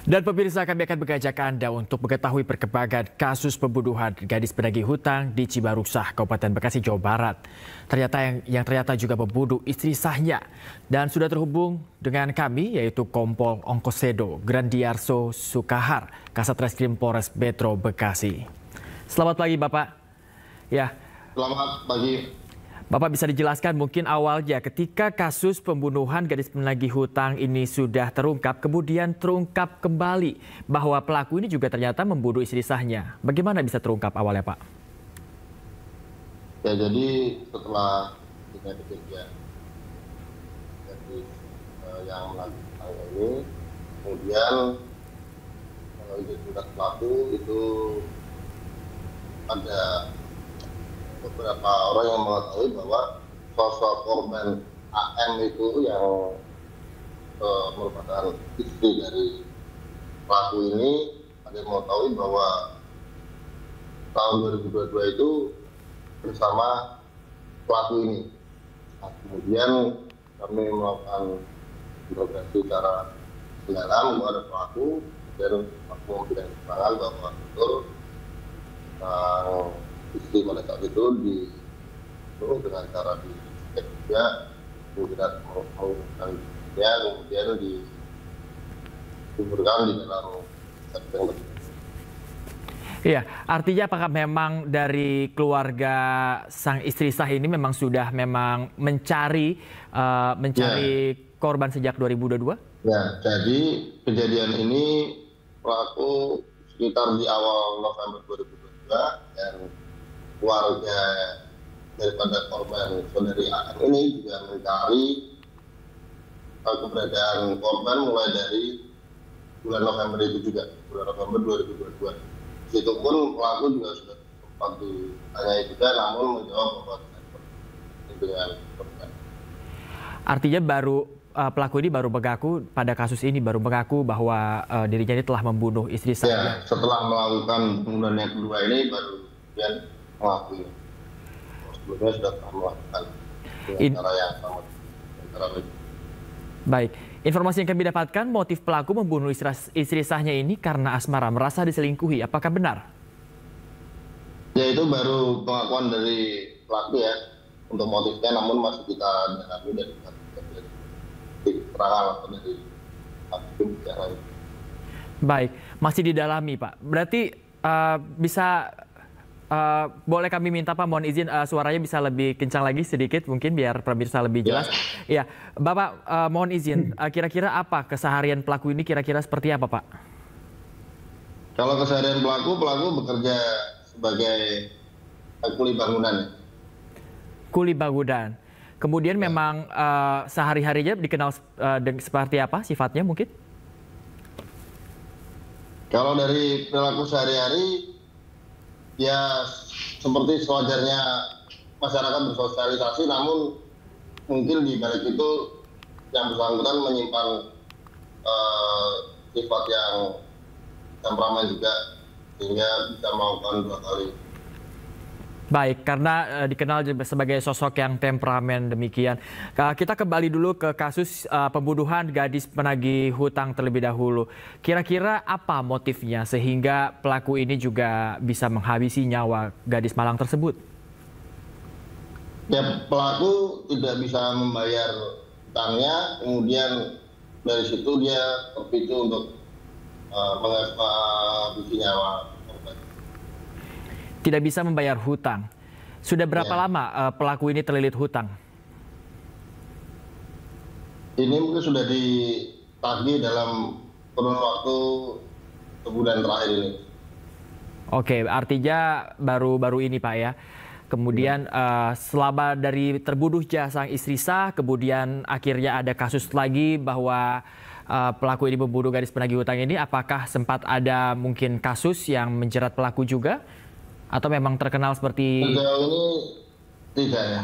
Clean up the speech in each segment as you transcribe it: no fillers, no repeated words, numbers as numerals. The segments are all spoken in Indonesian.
Dan pemirsa, kami akan mengajak Anda untuk mengetahui perkembangan kasus pembunuhan gadis penagih hutang di Cibarusah, Kabupaten Bekasi, Jawa Barat. Ternyata yang ternyata juga membunuh istri sahnya. Dan sudah terhubung dengan kami, yaitu Kompol Ongkosedo Grandiarso Sukahar, Kasat Reskrim Polres Metro Bekasi. Selamat pagi, Bapak. Ya. Selamat pagi. Bapak bisa dijelaskan mungkin awalnya ketika kasus pembunuhan gadis penagih hutang ini sudah terungkap, kemudian terungkap kembali bahwa pelaku ini juga ternyata membunuh istri sahnya. Bagaimana bisa terungkap awalnya, Pak? Ya, jadi setelah kejadian yang melakukan ini, kemudian identitas pelaku itu ada beberapa orang yang mengetahui bahwa sosok korban AM itu yang merupakan istri dari pelaku ini, ada yang mengetahui bahwa tahun 2022 itu bersama pelaku ini. Nah, kemudian kami melakukan interogasi secara mendalam kepada pelaku, dan pelaku memberikan keterangan bahwa betul istri pada saat itu dibunuh dengan cara dicek juga, kemudian menggunakan dia, kemudian dikuburkan di dalam septic. Iya, artinya apakah memang dari keluarga sang istri sah ini memang sudah mencari korban sejak 2022? Ya, jadi kejadian ini pelaku sekitar di awal November 2022, dan keluarga daripada korban saudari AM ini juga mencari keberadaan korban mulai dari bulan November itu juga, bulan November 2022. Situ pun pelaku juga sudah sempat ditanyai juga, namun menjawab bahwa dengan korban. Artinya pelaku ini baru mengaku pada kasus ini, baru mengaku bahwa dirinya ini telah membunuh istri saya. Ya, setelah melakukan pembunuhan yang kedua ini baru kemudian mengakui. Sebelumnya sudah pernah melakukan cara yang sama. Baik, informasi yang kami dapatkan, motif pelaku membunuh istri sahnya ini karena asmara, merasa diselingkuhi. Apakah benar? Ya, itu baru pengakuan dari pelaku ya untuk motifnya, namun masih kita dalami dari keterangan atau dari hakim yang lain. Baik, masih didalami, Pak. Berarti boleh kami minta, Pak, mohon izin suaranya bisa lebih kencang lagi sedikit mungkin biar pemirsa lebih jelas. Ya, Bapak mohon izin, kira-kira apa keseharian pelaku ini, kira-kira seperti apa, Pak? Kalau keseharian pelaku bekerja sebagai kuli bangunan. Kuli bangunan. Kemudian memang sehari-harinya dikenal seperti apa sifatnya mungkin? Kalau dari perilaku sehari-hari, ya seperti sewajarnya masyarakat bersosialisasi, namun mungkin di balik itu yang bersangkutan menyimpan sifat yang temperamen juga, sehingga bisa melakukan dua kali. Baik, karena dikenal sebagai sosok yang temperamen demikian. Kita kembali dulu ke kasus pembunuhan gadis penagih hutang terlebih dahulu. Kira-kira apa motifnya sehingga pelaku ini juga bisa menghabisi nyawa gadis malang tersebut? Ya, pelaku tidak bisa membayar hutangnya, kemudian dari situ dia terpicu untuk menghabisi nyawa. Tidak bisa membayar hutang. Sudah berapa lama pelaku ini terlilit hutang? Ini mungkin sudah ditagih dalam kurun waktu sebulan terakhir ini. Oke, artinya baru-baru ini, Pak, ya. Kemudian selama dari terbunuh sang istri sah, kemudian akhirnya ada kasus lagi bahwa pelaku ini membunuh gadis penagih hutang ini. Apakah sempat ada mungkin kasus yang menjerat pelaku juga? Atau memang terkenal seperti... Sejauh ini tidak ya.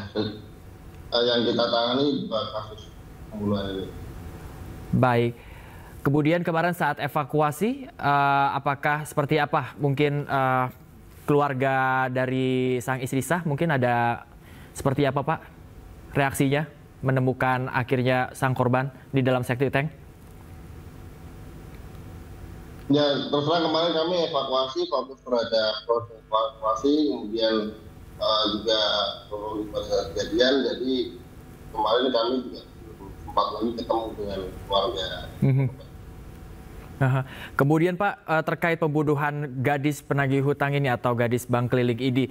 Yang kita tangani kasus pembunuhan ini. Baik. Kemudian kemarin saat evakuasi, apakah seperti apa? Mungkin keluarga dari sang istri sah mungkin ada seperti apa, Pak? Reaksinya menemukan akhirnya sang korban di dalam septic tank? Ya, terus terang kemarin kami evakuasi, fokus terhadap proses evakuasi, kemudian juga kronologi pada kejadian. Jadi kemarin kami juga belum sempat lagi ketemu dengan keluarga. Aha. Kemudian Pak, terkait pembunuhan gadis penagih hutang ini atau gadis bank keliling ini,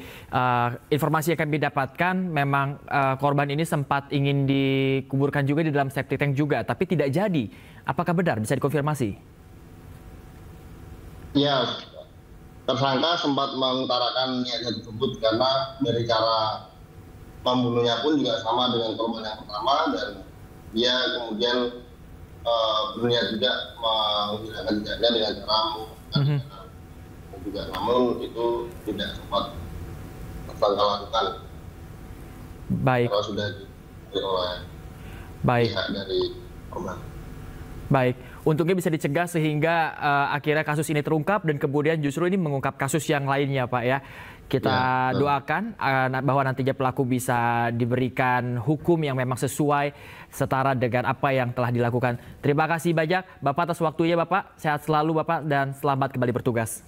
informasi yang kami dapatkan memang korban ini sempat ingin dikuburkan juga di dalam septic tank juga, tapi tidak jadi. Apakah benar? Bisa dikonfirmasi? Ya, tersangka sempat mengutarakan niatnya tersebut karena dari cara membunuhnya pun juga sama dengan korban yang pertama, dan dia kemudian berniat juga menghilangkan jejaknya dengan cara menggunakan juga, namun itu tidak sempat tersangka lakukan. Baik. Kalau sudah oleh pihak dari korban. Baik, untungnya bisa dicegah sehingga akhirnya kasus ini terungkap dan kemudian justru ini mengungkap kasus yang lainnya, Pak ya. Kita doakan bahwa nantinya pelaku bisa diberikan hukum yang memang sesuai setara dengan apa yang telah dilakukan. Terima kasih banyak Bapak atas waktunya Bapak. Sehat selalu Bapak dan selamat kembali bertugas.